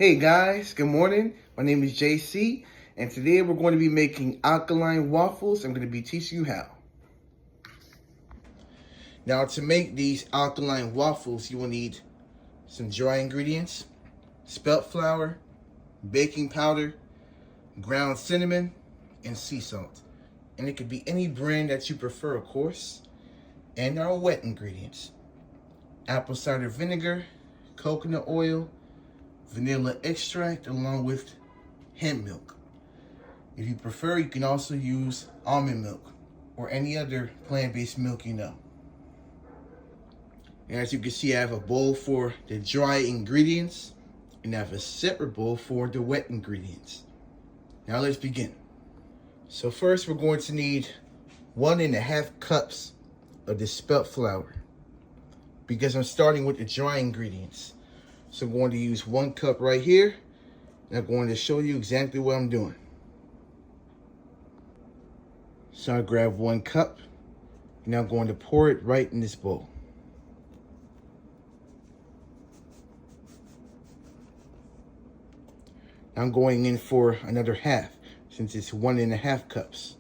Hey guys, good morning. My name is JC, and today we're going to be making alkaline waffles. I'm going to be teaching you how. Now, to make these alkaline waffles, you will need some dry ingredients, spelt flour, baking powder, ground cinnamon, and sea salt. And it could be any brand that you prefer, of course. And our wet ingredients: apple cider vinegar, coconut oil, vanilla extract, along with hemp milk. If you prefer, you can also use almond milk or any other plant-based milk you know. And as you can see, I have a bowl for the dry ingredients and I have a separate bowl for the wet ingredients. Now let's begin. So first we're going to need 1.5 cups of the spelt flour, because I'm starting with the dry ingredients. So I'm going to use 1 cup right here, and I'm going to show you exactly what I'm doing. So I grab 1 cup, and I'm going to pour it right in this bowl. I'm going in for another half, since it's 1.5 cups.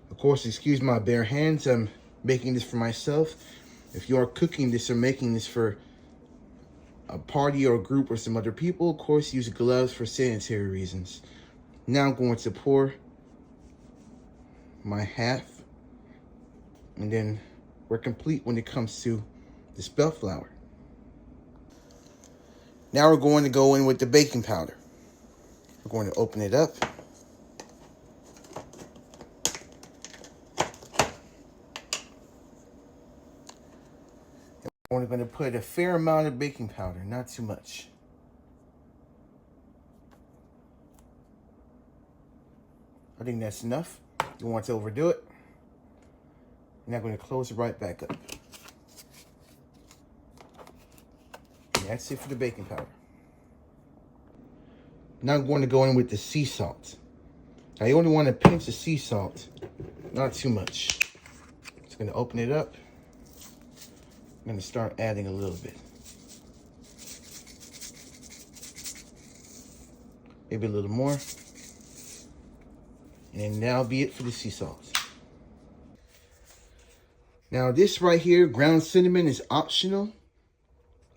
Of course, excuse my bare hands. I'm making this for myself. If you are cooking this or making this for a party or a group or some other people, of course, use gloves for sanitary reasons. Now I'm going to pour my half, and then we're complete when it comes to the spelt flour. Now we're going to go in with the baking powder. We're going to open it up. We're only going to put a fair amount of baking powder, not too much. I think that's enough. You don't want to overdo it. And I'm going to close it right back up. And that's it for the baking powder. Now I'm going to go in with the sea salt. Now you only want a pinch of sea salt, not too much. Just going to open it up. I'm going to start adding a little bit. Maybe a little more. And that'll be it for the sea salt. Now this right here, ground cinnamon, is optional.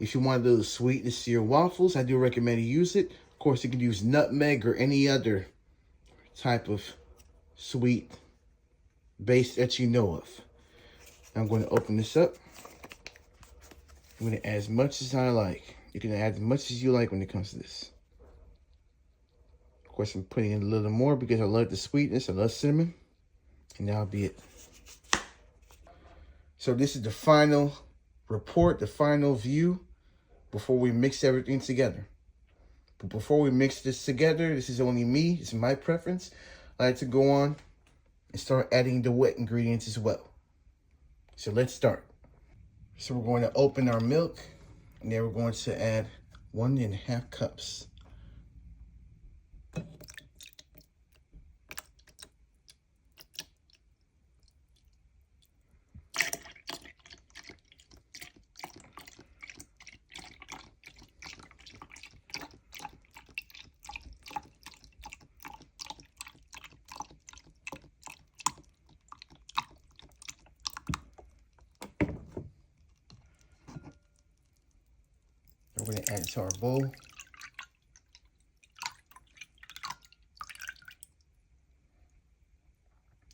If you want a little sweetness to your waffles, I do recommend you use it. Of course, you can use nutmeg or any other type of sweet base that you know of. I'm going to open this up. I'm going to add as much as I like. You can add as much as you like when it comes to this. Of course, I'm putting in a little more because I love the sweetness. I love cinnamon. And that'll be it. So this is the final report, the final view before we mix everything together. But before we mix this together, this is only me. This is my preference. I like to go on and start adding the wet ingredients as well. So let's start. So we're going to open our milk, and then we're going to add 1.5 cups. We're going to add it to our bowl.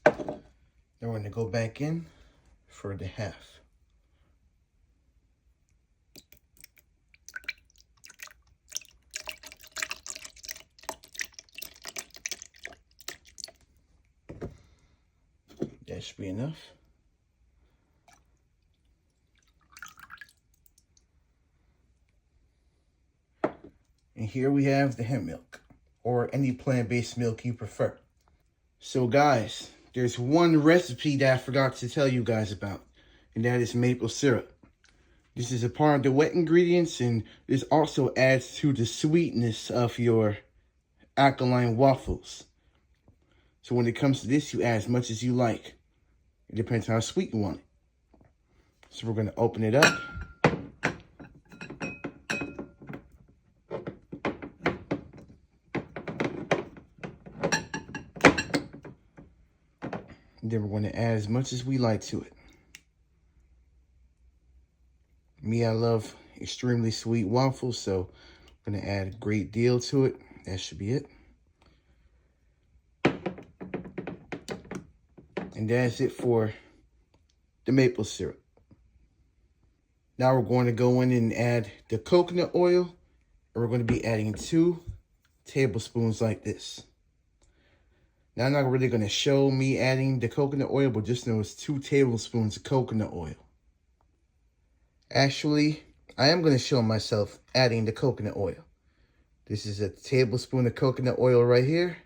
Then we're going to go back in for the half. That should be enough. And here we have the hemp milk, or any plant-based milk you prefer. So guys, there's one recipe that I forgot to tell you guys about, and that is maple syrup. This is a part of the wet ingredients, and this also adds to the sweetness of your alkaline waffles. So when it comes to this, you add as much as you like. It depends how sweet you want it. So we're going to open it up. And then we're going to add as much as we like to it. Me, I love extremely sweet waffles, so I'm going to add a great deal to it. That should be it. And that's it for the maple syrup. Now we're going to go in and add the coconut oil. And we're going to be adding 2 tablespoons like this. Now I'm not really going to show me adding the coconut oil, but just know it's 2 tablespoons of coconut oil. Actually, I am going to show myself adding the coconut oil. This is a tablespoon of coconut oil right here.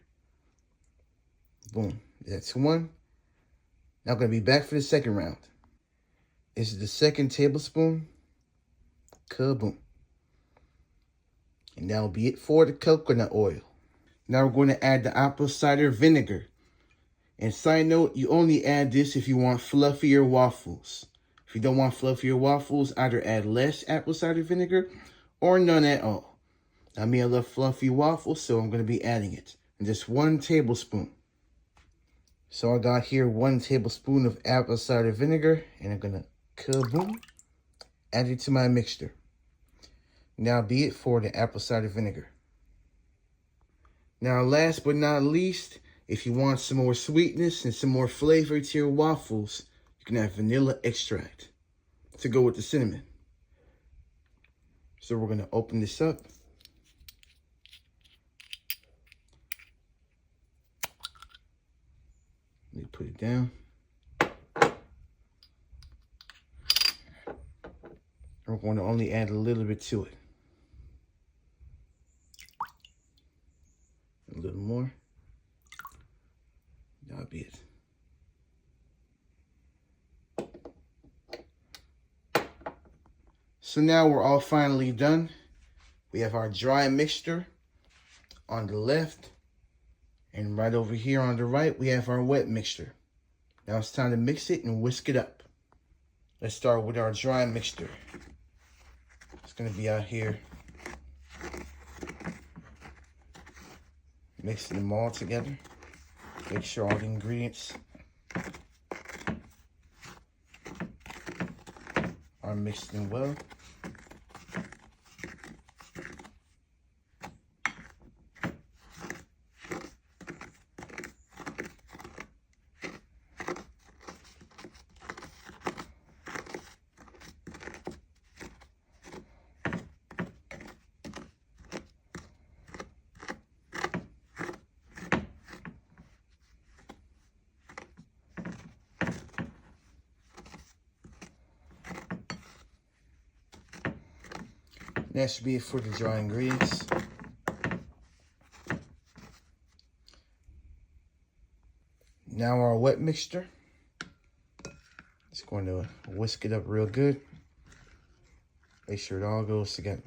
Boom. That's 1. Now I'm going to be back for the second round. This is the 2nd tablespoon. Kaboom. And that'll be it for the coconut oil. Now we're going to add the apple cider vinegar. And side note, you only add this if you want fluffier waffles. If you don't want fluffier waffles, either add less apple cider vinegar or none at all. Now me, I love fluffy waffles, so I'm going to be adding it. And just 1 tablespoon. So I got here 1 tablespoon of apple cider vinegar, and I'm going to kaboom, add it to my mixture. Now be it for the apple cider vinegar. Now last but not least, if you want some more sweetness and some more flavor to your waffles, you can add vanilla extract to go with the cinnamon. So we're going to open this up. Let me put it down. We're going to only add a little bit to it. A little more. That'll be it. So now we're all finally done. We have our dry mixture on the left. And right over here on the right, we have our wet mixture. Now it's time to mix it and whisk it up. Let's start with our dry mixture. It's going to be out here. Mixing them all together. Make sure all the ingredients are mixed in well. That should be it for the dry ingredients. Now our wet mixture. Just going to whisk it up real good. Make sure it all goes together.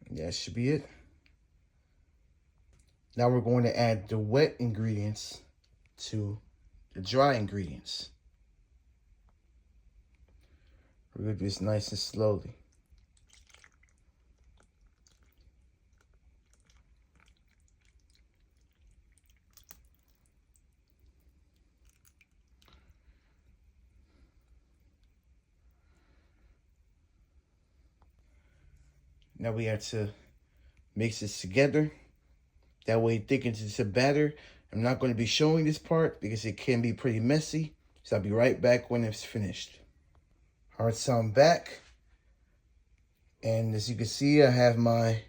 That should be it. Now we're going to add the wet ingredients to the dry ingredients. We're going to do this nice and slowly. Now we have to mix this together. That way it thickens into batter. I'm not going to be showing this part because it can be pretty messy. So I'll be right back when it's finished. All right, so I'm back. And as you can see, I have my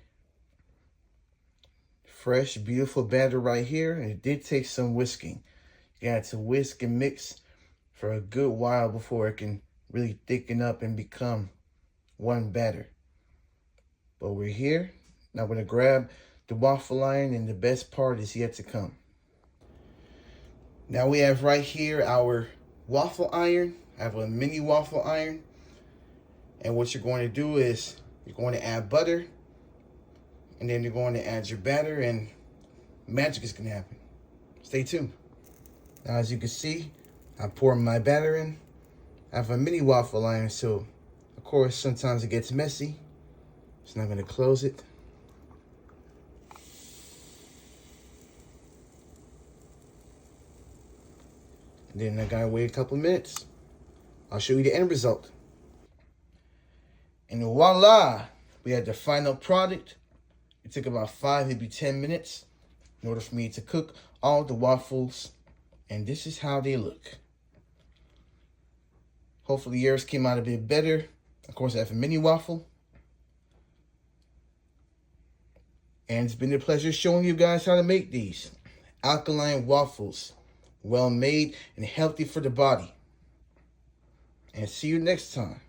fresh, beautiful batter right here. And it did take some whisking. You got to whisk and mix for a good while before it can really thicken up and become one batter. But we're here. Now we're going to grab the waffle iron, and the best part is yet to come. Now we have right here our waffle iron. I have a mini waffle iron. And what you're going to do is you're going to add butter, and then you're going to add your batter, and magic is going to happen. Stay tuned. Now, as you can see, I pour my batter in. I have a mini waffle iron, so of course sometimes it gets messy. So I'm going to close it. And then I gotta wait a couple of minutes. I'll show you the end result. And voila, we had the final product. It took about 5, maybe 10 minutes in order for me to cook all the waffles. And this is how they look. Hopefully yours came out a bit better. Of course, I have a mini waffle. And it's been a pleasure showing you guys how to make these alkaline waffles. Well made and healthy for the body. And see you next time.